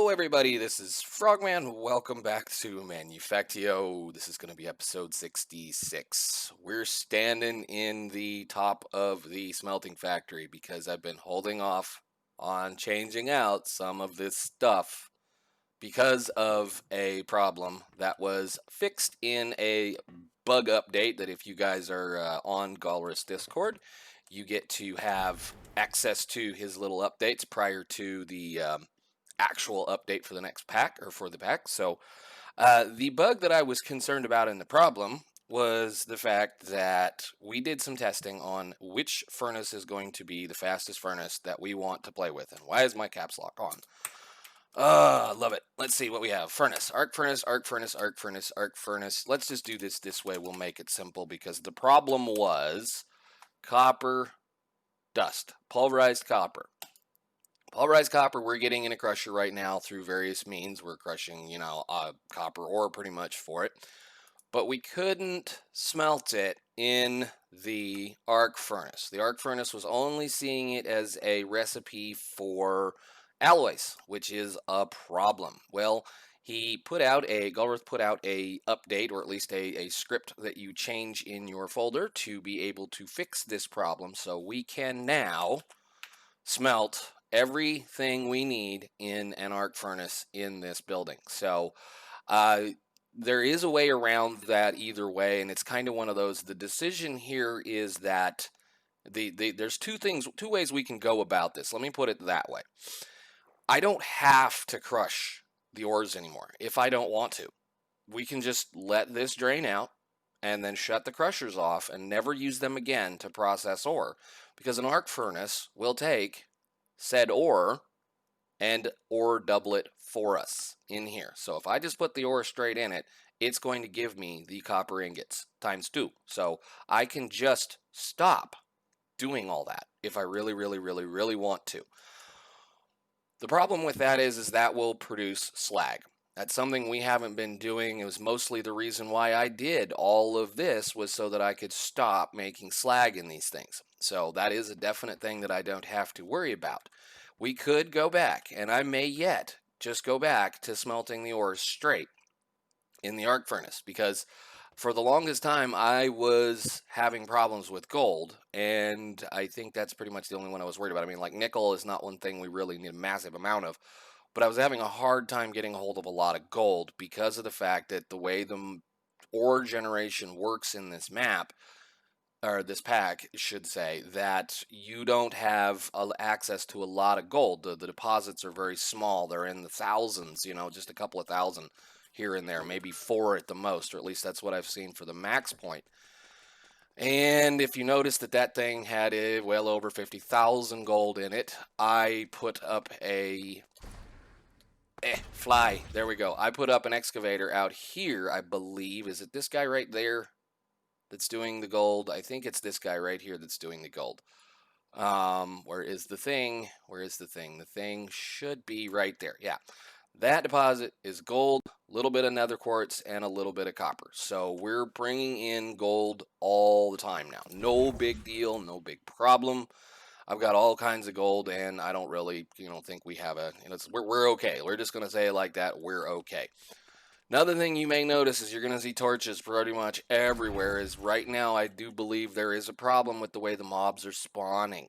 Hello everybody, this is Frogman. Welcome back to Manufactio. This is going to be episode 66. We're standing in the top of the smelting factory because I've been holding off on changing out some of this stuff because of a problem that was fixed in a bug update that if you guys are on Golrith's Discord, you get to have access to his little updates prior to the actual update for the next pack or for the pack. So the bug that I was concerned about in the problem was the fact that we did some testing on which furnace is going to be the fastest furnace that we want to play with. And why is my caps lock on? Love it. Let's see what we have. Furnace, arc furnace, arc furnace, arc furnace, arc furnace. Let's just do this way. We'll make it simple because the problem was copper dust, pulverized copper. Pulverized copper, we're getting in a crusher right now through various means. We're crushing, copper ore pretty much for it. But we couldn't smelt it in the arc furnace. The arc furnace was only seeing it as a recipe for alloys, which is a problem. Well, Golrith put out a update, or at least a script that you change in your folder to be able to fix this problem. So we can now smelt everything we need in an arc furnace in this building. So there is a way around that either way, and it's kind of one of those. The decision here is that there's two ways we can go about this. Let me put it that way. I don't have to crush the ores anymore if I don't want to. We can just let this drain out and then shut the crushers off and never use them again to process ore, because an arc furnace will take said ore and ore double it for us in here. So if I just put the ore straight in it, it's going to give me the copper ingots times 2. So I can just stop doing all that if I really want to. The problem with that is that will produce slag. That's something we haven't been doing. It was mostly the reason why I did all of this was so that I could stop making slag in these things. So that is a definite thing that I don't have to worry about. We could go back, and I may yet just go back to smelting the ores straight in the arc furnace, because for the longest time I was having problems with gold, and I think that's pretty much the only one I was worried about. I mean, like nickel is not one thing we really need a massive amount of, but I was having a hard time getting a hold of a lot of gold because of the fact that the way the ore generation works in this map, or this pack, should say, that you don't have access to a lot of gold. The deposits are very small. They're in the thousands, just a couple of thousand here and there, maybe 4 at the most, or at least that's what I've seen for the max point. And if you notice that thing had well over 50,000 gold in it, I put up a fly. There we go. I put up an excavator out here, I believe. Is it this guy right there that's doing the gold? I think it's this guy right here that's doing the gold. Where is the thing? Where is the thing? The thing should be right there. Yeah. That deposit is gold, a little bit of nether quartz, and a little bit of copper. So we're bringing in gold all the time now. No big deal, no big problem. I've got all kinds of gold, and I don't really, think we have we're okay. We're just going to say it like that. We're okay. Another thing you may notice is you're going to see torches pretty much everywhere. Is right now I do believe there is a problem with the way the mobs are spawning.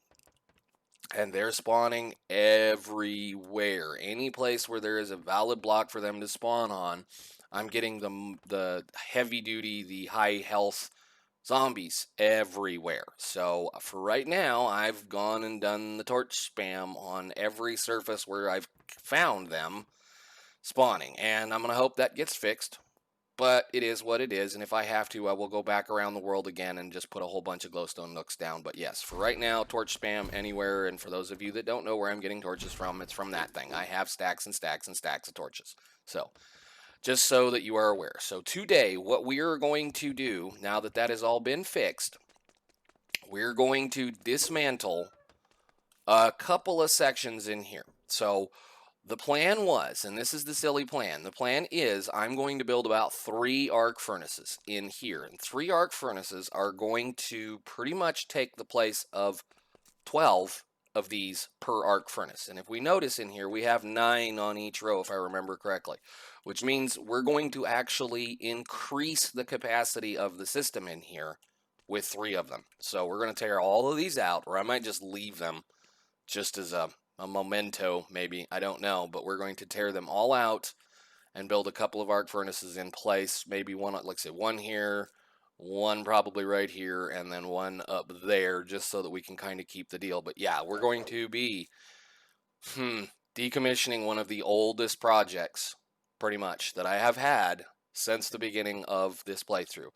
And they're spawning everywhere. Any place where there is a valid block for them to spawn on, I'm getting the heavy duty, the high health zombies everywhere. So for right now, I've gone and done the torch spam on every surface where I've found them spawning. And I'm going to hope that gets fixed. But it is what it is, and if I have to, I will go back around the world again and just put a whole bunch of glowstone nooks down. But yes, for right now, torch spam anywhere, and for those of you that don't know where I'm getting torches from, it's from that thing. I have stacks and stacks and stacks of torches. So, just so that you are aware. So today, what we are going to do, now that that has all been fixed, we're going to dismantle a couple of sections in here. So the plan was, and this is the silly plan, the plan is I'm going to build about 3 arc furnaces in here. And 3 arc furnaces are going to pretty much take the place of 12 of these per arc furnace. And if we notice in here, we have 9 on each row, if I remember correctly, which means we're going to actually increase the capacity of the system in here with 3 of them. So we're going to tear all of these out, or I might just leave them just as a memento, maybe, I don't know, but we're going to tear them all out and build a couple of arc furnaces in place, maybe one, like I said, one here, one probably right here, and then one up there, just so that we can kind of keep the deal. But yeah, we're going to be decommissioning one of the oldest projects, pretty much, that I have had since the beginning of this playthrough.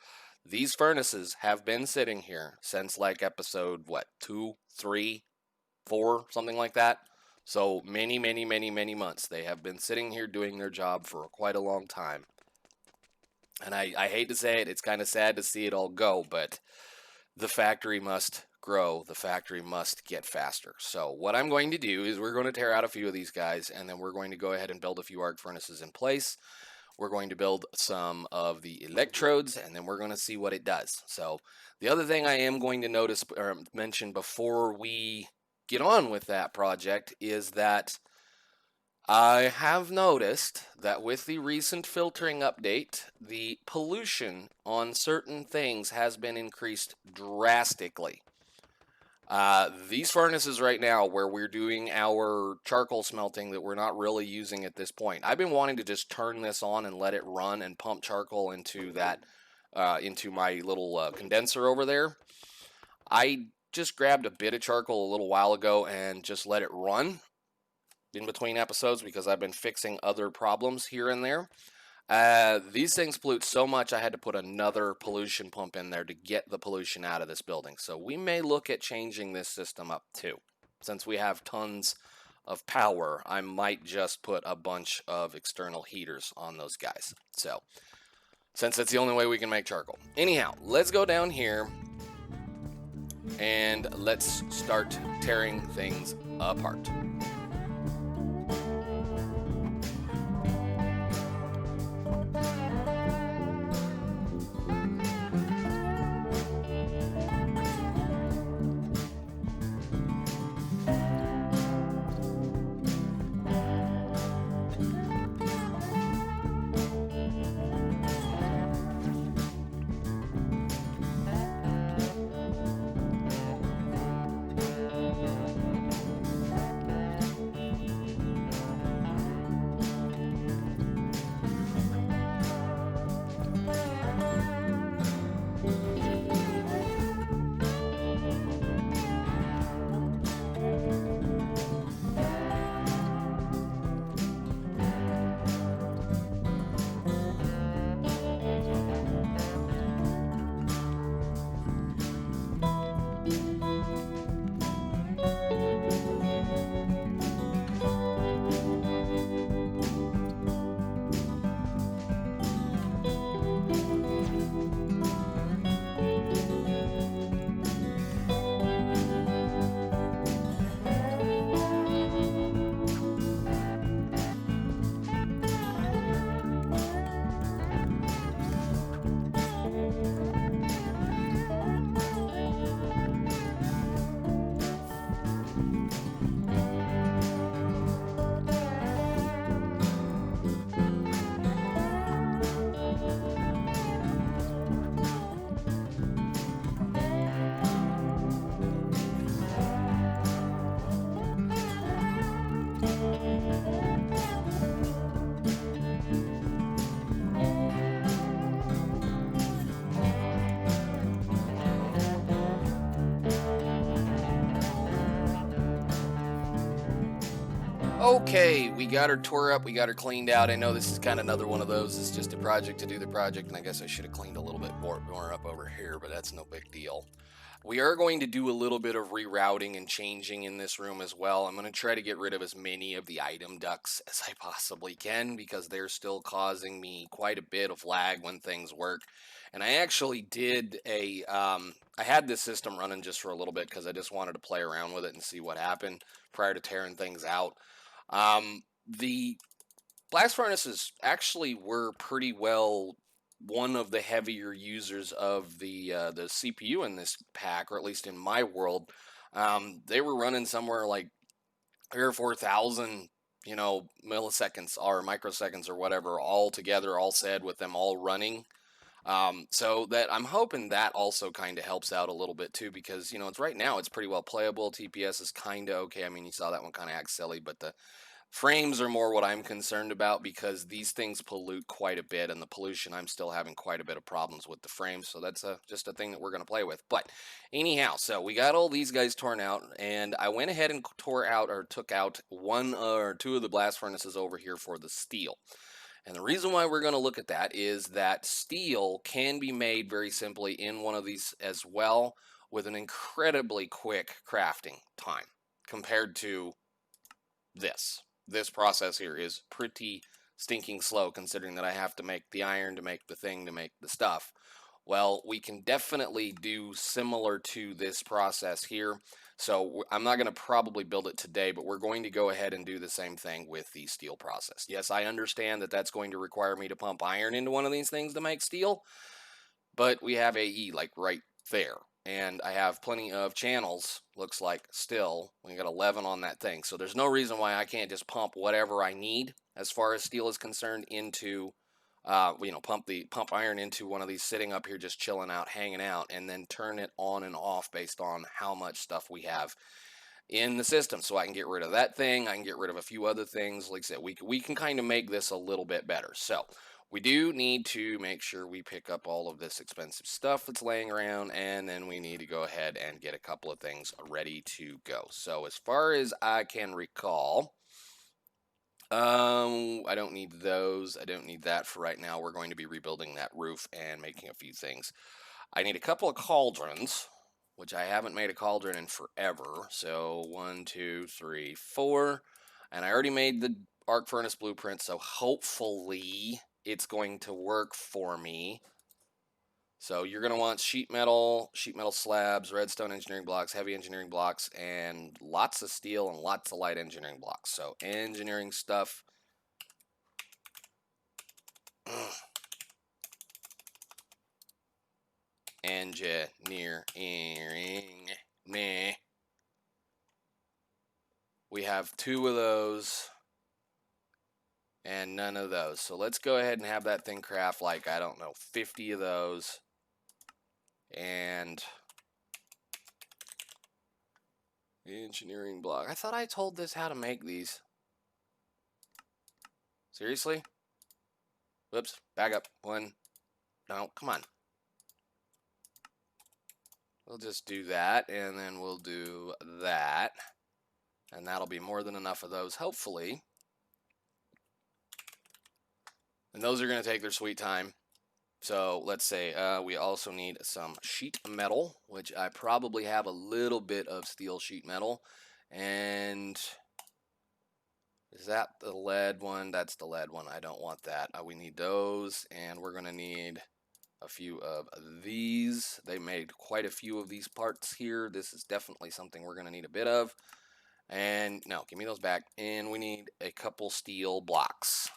These furnaces have been sitting here since like episode, what, 2, 3, 4, something like that. So many months. They have been sitting here doing their job for quite a long time. And I hate to say it, it's kind of sad to see it all go, but the factory must grow. The factory must get faster. So what I'm going to do is we're going to tear out a few of these guys, and then we're going to go ahead and build a few arc furnaces in place. We're going to build some of the electrodes, and then we're going to see what it does. So the other thing I am going to notice or mention before we get on with that project is that I have noticed that with the recent filtering update, the pollution on certain things has been increased drastically. These furnaces right now, where we're doing our charcoal smelting that we're not really using at this point, I've been wanting to just turn this on and let it run and pump charcoal into that, into my little condenser over there. I just grabbed a bit of charcoal a little while ago and just let it run in between episodes because I've been fixing other problems here and there. These things pollute so much I had to put another pollution pump in there to get the pollution out of this building. So we may look at changing this system up too. Since we have tons of power, I might just put a bunch of external heaters on those guys. So, since that's the only way we can make charcoal. Anyhow, let's go down here and let's start tearing things apart. Okay, we got her tore up, we got her cleaned out. I know this is kind of another one of those. It's just a project to do the project, and I guess I should have cleaned a little bit more up over here, but that's no big deal. We are going to do a little bit of rerouting and changing in this room as well. I'm going to try to get rid of as many of the item ducts as I possibly can because they're still causing me quite a bit of lag when things work. And I actually did I had this system running just for a little bit because I just wanted to play around with it and see what happened prior to tearing things out. The blast furnaces actually were pretty well one of the heavier users of the CPU in this pack, or at least in my world. They were running somewhere like 3 or 4 thousand, milliseconds or microseconds or whatever, all together, all said, with them all running. So that I'm hoping that also kind of helps out a little bit too, because it's right now it's pretty well playable. TPS is kind of okay. I mean, you saw that one kind of act silly, but the frames are more what I'm concerned about, because these things pollute quite a bit, and the pollution, I'm still having quite a bit of problems with the frames. So that's just a thing that we're going to play with. But anyhow, so we got all these guys torn out, and I went ahead and tore out, or took out, one or two of the blast furnaces over here for the steel. And the reason why we're going to look at that is that steel can be made very simply in one of these as well, with an incredibly quick crafting time compared to this. This process here is pretty stinking slow, considering that I have to make the iron to make the thing to make the stuff. Well, we can definitely do similar to this process here. So I'm not going to probably build it today, but we're going to go ahead and do the same thing with the steel process. Yes, I understand that that's going to require me to pump iron into one of these things to make steel, but we have AE like right there. And I have plenty of channels, looks like, still. We got 11 on that thing. So there's no reason why I can't just pump whatever I need as far as steel is concerned into, pump iron into one of these sitting up here just chilling out, hanging out, and then turn it on and off based on how much stuff we have in the system. So I can get rid of that thing. I can get rid of a few other things. Like I said, we can kind of make this a little bit better. So we do need to make sure we pick up all of this expensive stuff that's laying around, and then we need to go ahead and get a couple of things ready to go. So as far as I can recall, I don't need those. I don't need that for right now. We're going to be rebuilding that roof and making a few things. I need a couple of cauldrons, which I haven't made a cauldron in forever. So 1, 2, 3, 4. And I already made the arc furnace blueprint, so hopefully it's going to work for me. So you're going to want sheet metal slabs, redstone engineering blocks, heavy engineering blocks, and lots of steel and lots of light engineering blocks. So engineering stuff. Engineering. Meh. We have 2 of those and none of those. So let's go ahead and have that thing craft like, I don't know, 50 of those. And engineering block. I thought I told this how to make these. Seriously? Whoops. Back up. 1. No, come on. We'll just do that, and then we'll do that. And that'll be more than enough of those, hopefully. And those are going to take their sweet time. So let's say we also need some sheet metal, which I probably have a little bit of steel sheet metal. And is that the lead one? That's the lead one. I don't want that. We need those, and we're going to need a few of these. They made quite a few of these parts here. This is definitely something we're going to need a bit of. And no, give me those back. And we need a couple steel blocks.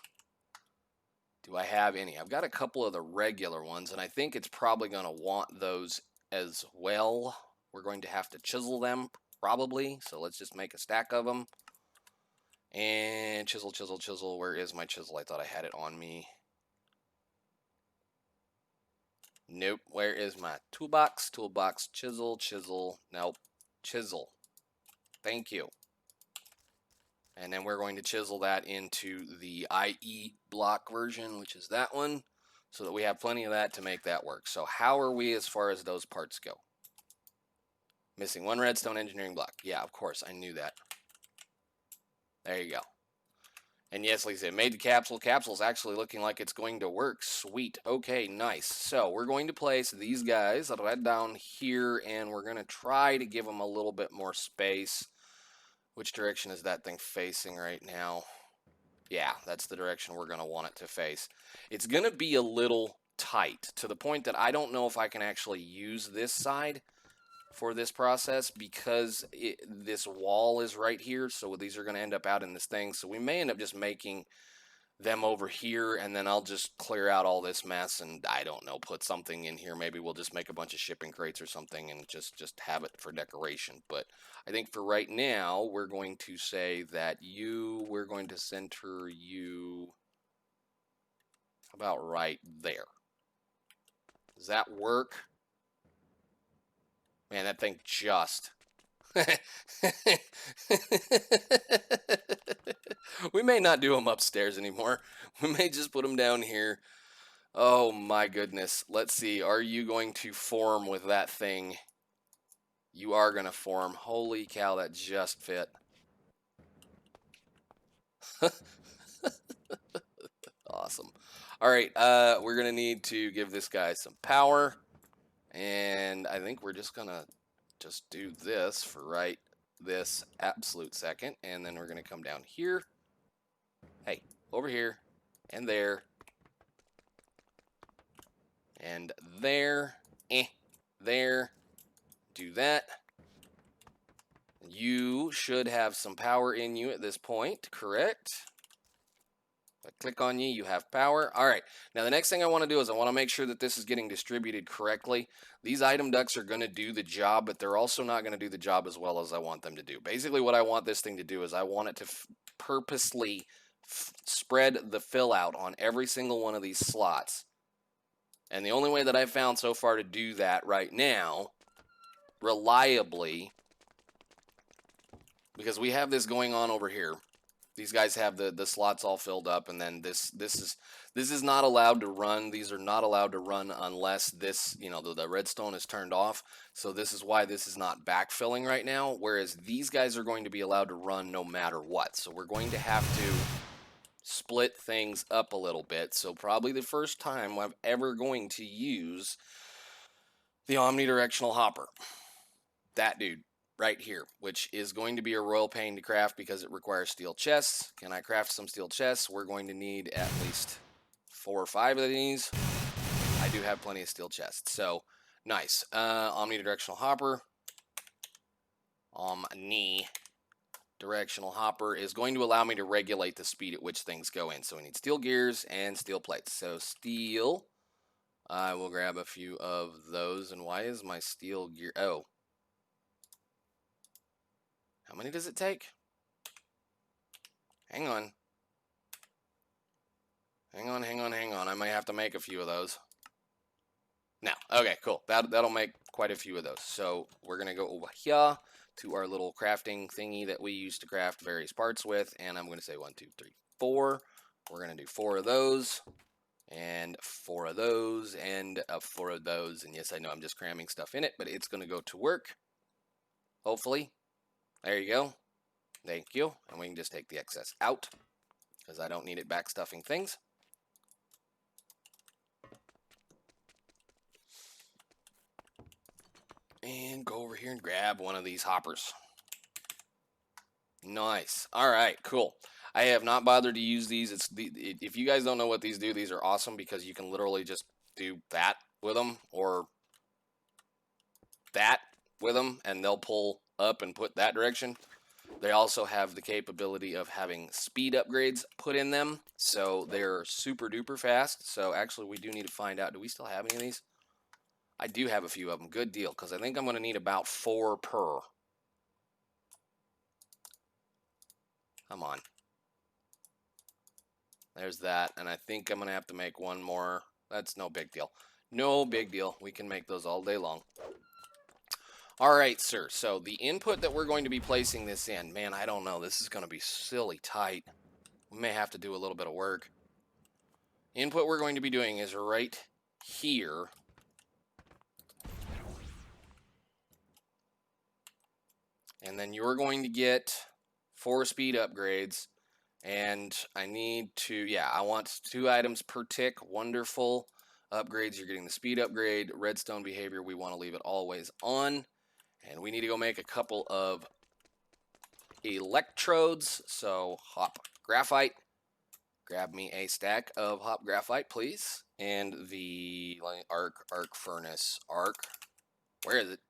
Do I have any? I've got a couple of the regular ones, and I think it's probably going to want those as well. We're going to have to chisel them, probably. So let's just make a stack of them. And chisel, chisel, chisel. Where is my chisel? I thought I had it on me. Nope. Where is my toolbox? Toolbox, chisel, chisel. Nope. Chisel. Thank you. And then we're going to chisel that into the IE block version, which is that one, so that we have plenty of that to make that work. So how are we as far as those parts go? Missing 1 redstone engineering block. Yeah, of course, I knew that. There you go. And yes, like I said, made the capsule. Capsule's actually looking like it's going to work. Sweet. Okay, nice. So we're going to place these guys right down here, and we're going to try to give them a little bit more space. Which direction is that thing facing right now? Yeah, that's the direction we're going to want it to face. It's going to be a little tight, to the point that I don't know if I can actually use this side for this process, because this wall is right here, so these are going to end up out in this thing. So we may end up just making them over here, and then I'll just clear out all this mess and I don't know, put something in here. Maybe we'll just make a bunch of shipping crates or something and just have it for decoration. But I think for right now, we're going to say that we're going to center you about right there. Does that work? Man, that thing just... We may not do them upstairs anymore. We may just put them down here. Oh my goodness. Let's see. Are you going to form with that thing? You are going to form. Holy cow, that just fit. Awesome. All right, we're going to need to give this guy some power. And I think we're just going to do this for right this absolute second. And then we're going to come down here. Hey, over here. And there. And there. There. Do that. You should have some power in you at this point, correct? If I click on you, you have power. All right. Now, the next thing I want to do is I want to make sure that this is getting distributed correctly. These item ducts are going to do the job, but they're also not going to do the job as well as I want them to do. Basically, what I want this thing to do is I want it to purposely spread the fill out on every single one of these slots. And the only way that I've found so far to do that right now, reliably, because we have this going on over here. These guys have the slots all filled up, and then this is not allowed to run. These are not allowed to run unless this, the redstone is turned off. So this is why this is not backfilling right now, whereas these guys are going to be allowed to run no matter what. So we're going to have to split things up a little bit. So probably the first time I'm ever going to use the omnidirectional hopper. That dude right here, which is going to be a royal pain to craft because it requires steel chests. Can I craft some steel chests? We're going to need at least 4 or 5 of these. I do have plenty of steel chests, so nice. Omnidirectional hopper. Omnidirectional hopper is going to allow me to regulate the speed at which things go in. So we need steel gears and steel plates. So steel, I will grab a few of those. And why is my steel gear? Oh. How many does it take? Hang on. Hang on. I might have to make a few of those. No. Okay, cool. That'll make quite a few of those. So we're going to go over here to our little crafting thingy that we use to craft various parts with. And I'm going to say 1, 2, 3, 4. We're going to do 4 of those. And 4 of those. And 4 of those. And yes, I know I'm just cramming stuff in it, but it's going to go to work. Hopefully. There you go. Thank you. And we can just take the excess out because I don't need it back stuffing things. And go over here and grab one of these hoppers. Nice. All right, cool. I have not bothered to use these. If you guys don't know what these do, these are awesome because you can literally just do that with them or that with them, and they'll pull up and put that direction. They also have the capability of having speed upgrades put in them, so they're super duper fast. So actually, we do need to find out, do we still have any of these? I do have a few of them. Good deal, because I think I'm going to need about 4 per. Come on. There's that, and I think I'm going to have to make one more. That's no big deal. No big deal. We can make those all day long. All right, sir. So the input that we're going to be placing this in, man, I don't know. This is going to be silly tight. We may have to do a little bit of work. Input we're going to be doing is right here. And then you're going to get 4 speed upgrades. And I need to, yeah, I want 2 items per tick. Wonderful. Upgrades, you're getting the speed upgrade. Redstone behavior, we want to leave it always on. And we need to go make a couple of electrodes. So hop graphite. Grab me a stack of hop graphite, please. And the arc furnace. Where is it?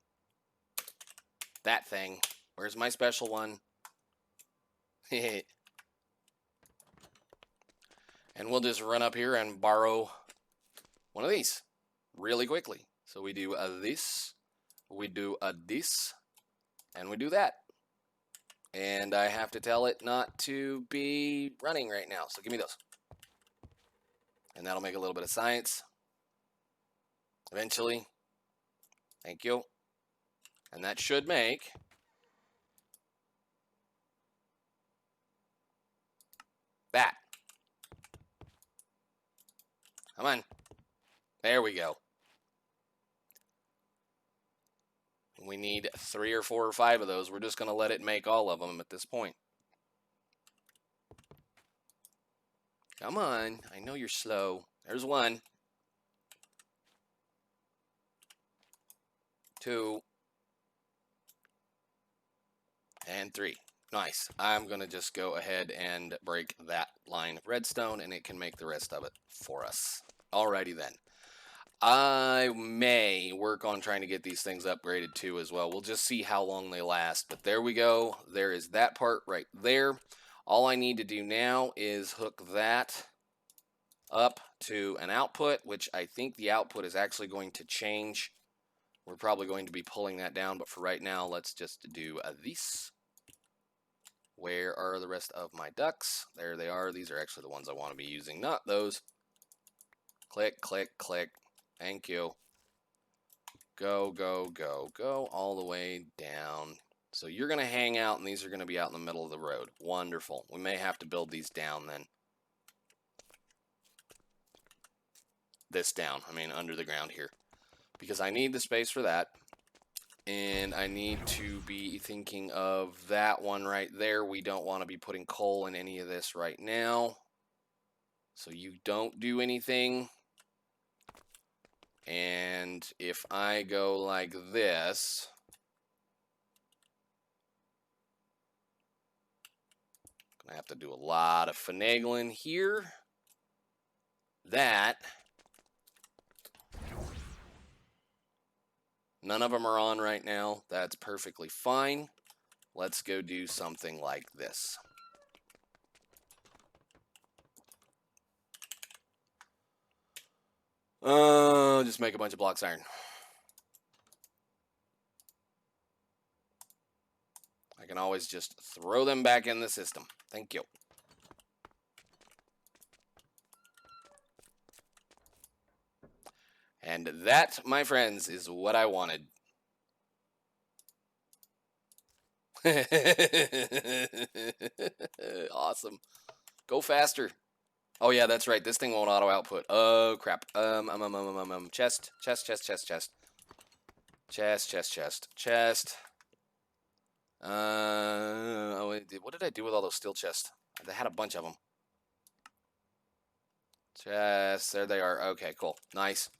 That thing. Where's my special one? And we'll just run up here and borrow one of these really quickly. So we do this, we do this, and we do that. And I have to tell it not to be running right now. So give me those. And that'll make a little bit of science. Eventually. Thank you. And that should make that. Come on. There we go. We need 3 or 4 or 5 of those. We're just going to let it make all of them at this point. Come on. I know you're slow. There's 1. 2. And 3. Nice. I'm going to just go ahead and break that line of redstone, and it can make the rest of it for us. Alrighty then. I may work on trying to get these things upgraded too as well. We'll just see how long they last. But there we go. There is that part right there. All I need to do now is hook that up to an output, which I think the output is actually going to change. We're probably going to be pulling that down, but for right now, let's just do this. Where are the rest of my ducks? There they are. These are actually the ones I want to be using, not those. Click, click, click. Thank you. Go, go, go, go all the way down. So you're going to hang out, and these are going to be out in the middle of the road. Wonderful. We may have to build these down then. This down. I mean, under the ground here. Because I need the space for that. And I need to be thinking of that one right there. We don't want to be putting coal in any of this right now. So you don't do anything. And if I go like this, I'm gonna have to do a lot of finagling here. That. None of them are on right now. That's perfectly fine. Let's go do something like this. Just make a bunch of blocks iron. I can always just throw them back in the system. Thank you. And that, my friends, is what I wanted. Awesome. Go faster. Oh yeah, that's right. This thing won't auto output. Oh crap. Chest, chest, chest, chest, chest. Chest, chest, chest, chest. What did I do with all those steel chests? I had a bunch of them. Chests, there they are. Okay, cool. Nice.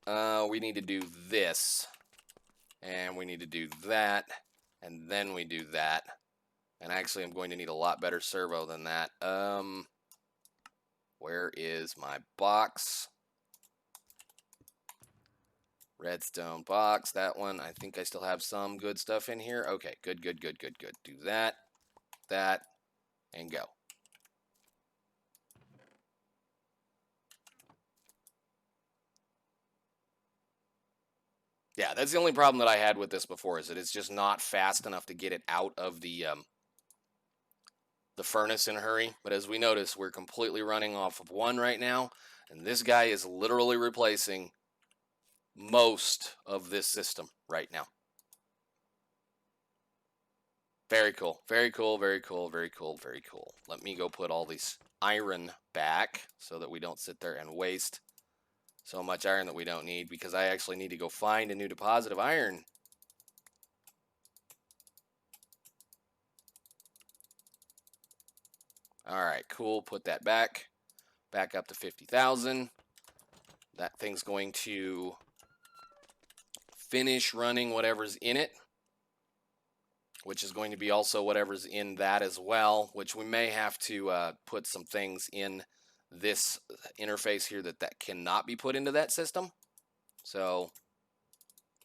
We need to do this. And we need to do that. And then we do that. And actually, I'm going to need a lot better servo than that. Where is my box? Redstone box, that one. I think I still have some good stuff in here. Okay, good, good, good, good, good. Do that, that, and go. Yeah, that's the only problem that I had with this before, is that it's just not fast enough to get it out of the furnace in a hurry. But as we notice, we're completely running off of 1 right now, and this guy is literally replacing most of this system right now. Very cool, very cool, very cool, very cool, very cool. Let me go put all these iron back so that we don't sit there and waste so much iron that we don't need, because I actually need to go find a new deposit of iron. All right, cool. Put that back up to 50,000. That thing's going to finish running whatever's in it, which is going to be also whatever's in that as well, which we may have to put some things in this interface here that cannot be put into that system. So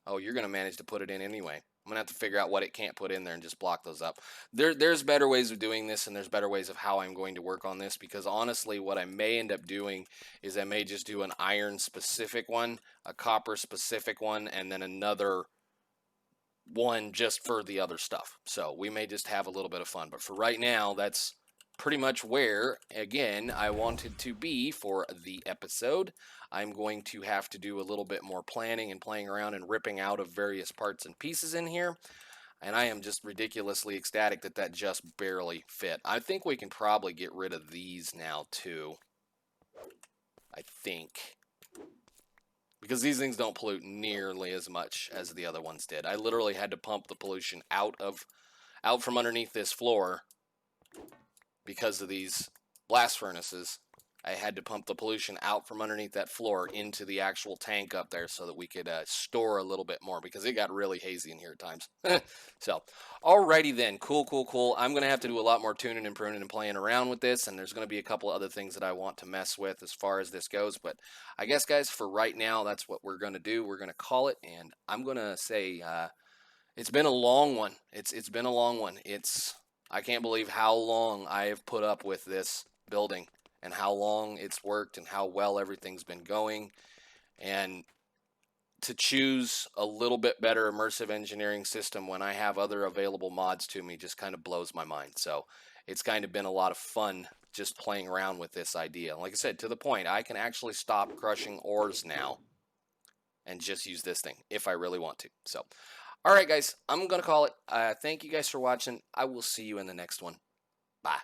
Oh, you're going to manage to put it in anyway. I'm going to have to figure out what it can't put in there and just block those up. There's better ways of doing this, and there's better ways of how I'm going to work on this, because honestly, what I may end up doing is I may just do an iron specific one, a copper specific one, and then another one just for the other stuff. So we may just have a little bit of fun. But for right now, that's pretty much where, again, I wanted to be for the episode. I'm going to have to do a little bit more planning and playing around and ripping out of various parts and pieces in here. And I am just ridiculously ecstatic that that just barely fit. I think we can probably get rid of these now, too. I think. Because these things don't pollute nearly as much as the other ones did. I literally had to pump the pollution out from underneath this floor because of these blast furnaces. I had to pump the pollution out from underneath that floor into the actual tank up there so that we could store a little bit more, because it got really hazy in here at times. So, alrighty then. Cool. I'm going to have to do a lot more tuning and pruning and playing around with this, and there's going to be a couple other things that I want to mess with as far as this goes. But I guess, guys, for right now, that's what we're going to do. We're going to call it, and I'm going to say it's been a long one. It's been a long one. I can't believe how long I have put up with this building, and how long it's worked, and how well everything's been going. And to choose a little bit better immersive engineering system when I have other available mods to me just kind of blows my mind. So it's kind of been a lot of fun just playing around with this idea. Like I said, to the point, I can actually stop crushing ores now and just use this thing if I really want to. So, all right, guys, I'm going to call it. Thank you guys for watching. I will see you in the next one. Bye.